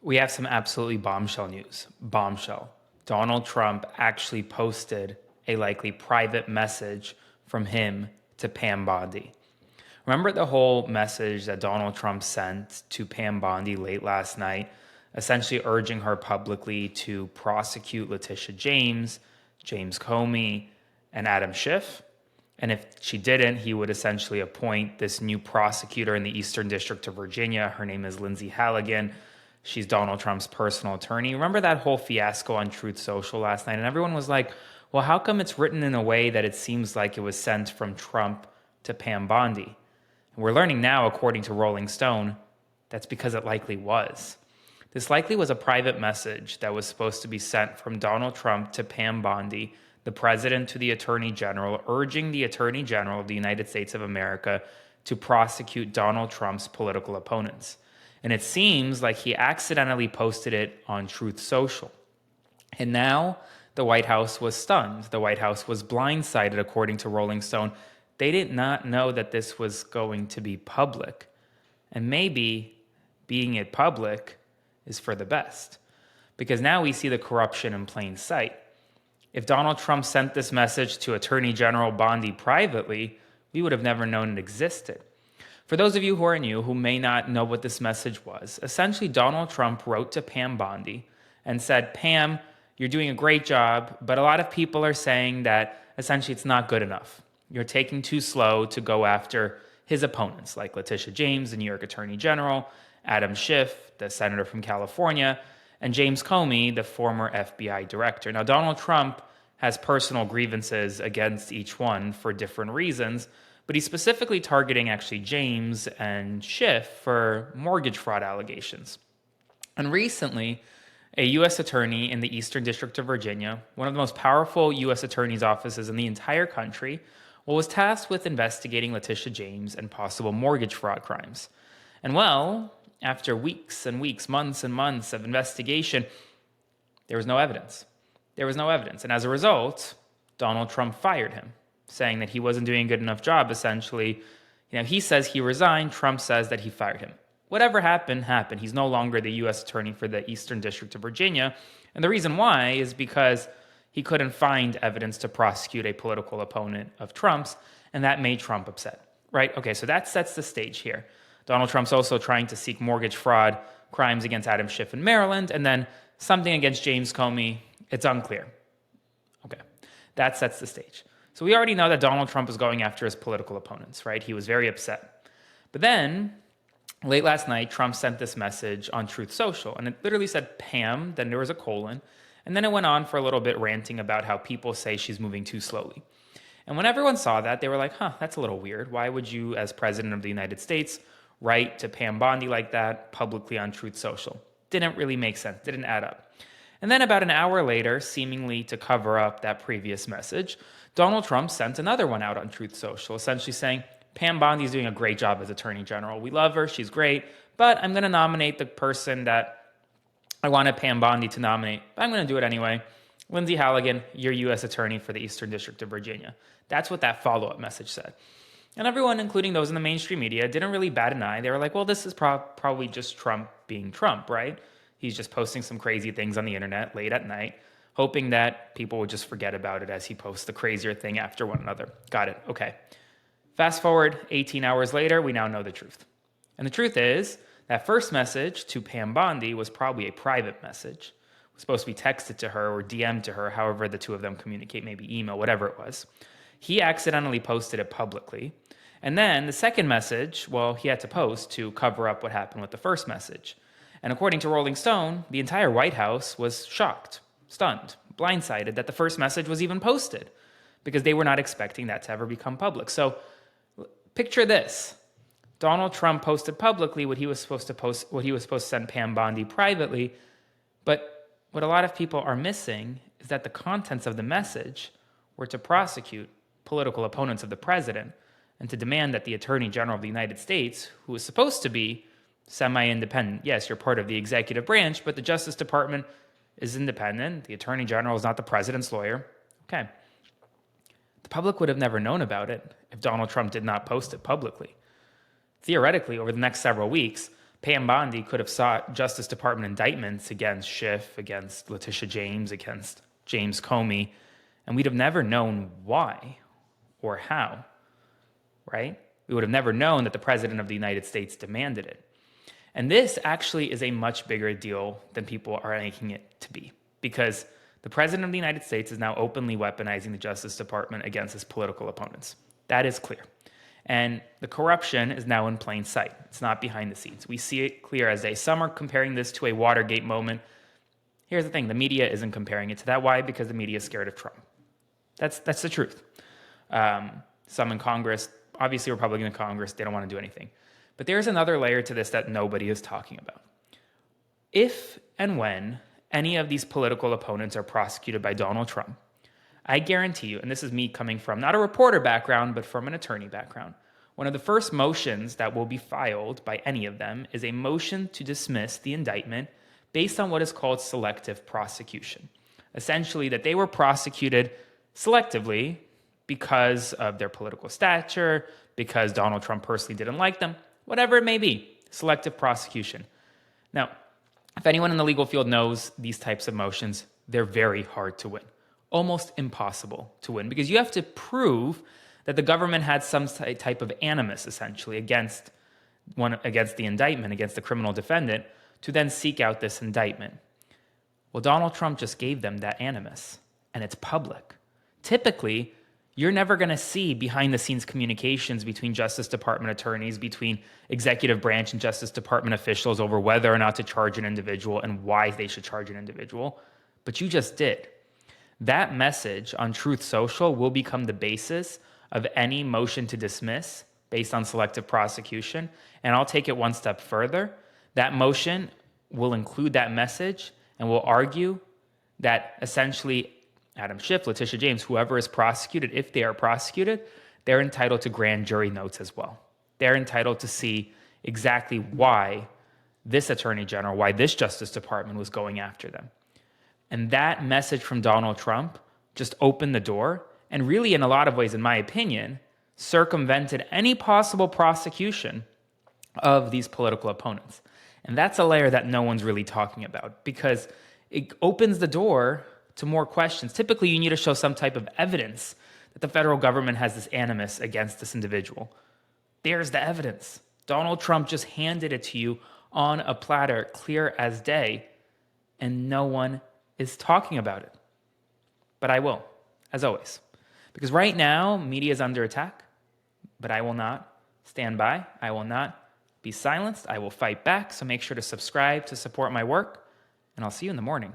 We have some absolutely bombshell news. Bombshell. Donald Trump actually posted a likely private message from him to Pam Bondi. Remember the whole message that Donald Trump sent to Pam Bondi late last night, essentially urging her publicly to prosecute Letitia James, James Comey, and Adam Schiff? And if she didn't, he would essentially appoint this new prosecutor in the Eastern District of Virginia. Her name is Lindsay Halligan. She's Donald Trump's personal attorney. Remember that whole fiasco on Truth Social last night? And everyone was like, well, how come it's written in a way that it seems like it was sent from Trump to Pam Bondi? And we're learning now, according to Rolling Stone, that's because it likely was. This likely was a private message that was supposed to be sent from Donald Trump to Pam Bondi, the president to the attorney general, urging the attorney general of the United States of America to prosecute Donald Trump's political opponents. And it seems like he accidentally posted it on Truth Social. And now the White House was stunned. The White House was blindsided, according to Rolling Stone. They did not know that this was going to be public. And maybe being it public is for the best. Because now we see the corruption in plain sight. If Donald Trump sent this message to Attorney General Bondi privately, we would have never known it existed. For those of you who are new, who may not know what this message was, essentially Donald Trump wrote to Pam Bondi and said, Pam, you're doing a great job, but a lot of people are saying that essentially it's not good enough. You're taking too slow to go after his opponents, like Letitia James, the New York Attorney General, Adam Schiff, the senator from California, and James Comey, the former FBI director. Now, Donald Trump has personal grievances against each one for different reasons, but he's specifically targeting actually James and Schiff for mortgage fraud allegations. And recently, a U.S. attorney in the Eastern District of Virginia, one of the most powerful U.S. attorney's offices in the entire country, was tasked with investigating Letitia James and possible mortgage fraud crimes. And well, after weeks and weeks, months and months of investigation, there was no evidence. There was no evidence. And as a result, Donald Trump fired him, saying that he wasn't doing a good enough job, essentially. He says he resigned. Trump says that he fired him. Whatever happened, happened. He's no longer the U.S. attorney for the Eastern District of Virginia. And the reason why is because he couldn't find evidence to prosecute a political opponent of Trump's, and that made Trump upset, right? Okay, so that sets the stage here. Donald Trump's also trying to seek mortgage fraud crimes against Adam Schiff in Maryland, and then something against James Comey. It's unclear. Okay, that sets the stage. So we already know that Donald Trump is going after his political opponents, right? He was very upset. But then, late last night, Trump sent this message on Truth Social, and it literally said Pam, then there was a colon, and then it went on for a little bit ranting about how people say she's moving too slowly. And when everyone saw that, they were like, that's a little weird. Why would you, as president of the United States, write to Pam Bondi like that publicly on Truth Social? Didn't really make sense, didn't add up. And then about an hour later, seemingly to cover up that previous message, Donald Trump sent another one out on Truth Social, essentially saying, Pam Bondi's doing a great job as Attorney General. We love her, she's great, but I'm going to nominate the person that I wanted Pam Bondi to nominate, but I'm going to do it anyway. Lindsay Halligan, you're U.S. Attorney for the Eastern District of Virginia. That's what that follow-up message said. And everyone, including those in the mainstream media, didn't really bat an eye. They were like, well, this is probably just Trump being Trump, right? He's just posting some crazy things on the internet late at night, hoping that people would just forget about it as he posts the crazier thing after one another. Got it. Okay. Fast forward 18 hours later, we now know the truth. And the truth is, that first message to Pam Bondi was probably a private message. It was supposed to be texted to her or DM'd to her, however the two of them communicate, maybe email, whatever it was. He accidentally posted it publicly. And then the second message, well, he had to post to cover up what happened with the first message. And according to Rolling Stone, the entire White House was shocked, stunned, blindsided that the first message was even posted because they were not expecting that to ever become public. So picture this. Donald Trump posted publicly what he was supposed to send Pam Bondi privately. But what a lot of people are missing is that the contents of the message were to prosecute political opponents of the president and to demand that the Attorney General of the United States, who is supposed to be semi-independent. Yes, you're part of the executive branch, but the Justice Department is independent. The Attorney General is not the president's lawyer. Okay. The public would have never known about it if Donald Trump did not post it publicly. Theoretically, over the next several weeks, Pam Bondi could have sought Justice Department indictments against Schiff, against Letitia James, against James Comey, and we'd have never known why or how, right? We would have never known that the President of the United States demanded it. And this actually is a much bigger deal than people are making it to be, because the President of the United States is now openly weaponizing the Justice Department against his political opponents. That is clear. And the corruption is now in plain sight. It's not behind the scenes. We see it clear as day. Some are comparing this to a Watergate moment. Here's the thing. The media isn't comparing it to that. Why? Because the media is scared of Trump. That's the truth. Some in Congress, obviously Republican in Congress, they don't want to do anything. But there's another layer to this that nobody is talking about. If and when any of these political opponents are prosecuted by Donald Trump, I guarantee you, and this is me coming from not a reporter background, but from an attorney background, one of the first motions that will be filed by any of them is a motion to dismiss the indictment based on what is called selective prosecution. Essentially, that they were prosecuted selectively because of their political stature, because Donald Trump personally didn't like them, whatever it may be, selective prosecution. Now, if anyone in the legal field knows these types of motions, they're very hard to win. Almost impossible to win, because you have to prove that the government had some type of animus, essentially, against the indictment, against the criminal defendant, to then seek out this indictment. Well, Donald Trump just gave them that animus, and it's public. Typically, you're never going to see behind-the-scenes communications between Justice Department attorneys, between executive branch and Justice Department officials over whether or not to charge an individual and why they should charge an individual. But you just did. That message on Truth Social will become the basis of any motion to dismiss based on selective prosecution. And I'll take it one step further. That motion will include that message and will argue that essentially Adam Schiff, Letitia James, whoever is prosecuted, if they are prosecuted, they're entitled to grand jury notes as well. They're entitled to see exactly why this Attorney General, why this Justice Department was going after them. And that message from Donald Trump just opened the door and really, in a lot of ways, in my opinion, circumvented any possible prosecution of these political opponents. And that's a layer that no one's really talking about, because it opens the door to more questions. Typically, you need to show some type of evidence that the federal government has this animus against this individual. There's the evidence. Donald Trump just handed it to you on a platter, clear as day, and no one is talking about it. But I will, as always. Because right now, media is under attack, but I will not stand by. I will not be silenced. I will fight back. So make sure to subscribe to support my work, and I'll see you in the morning.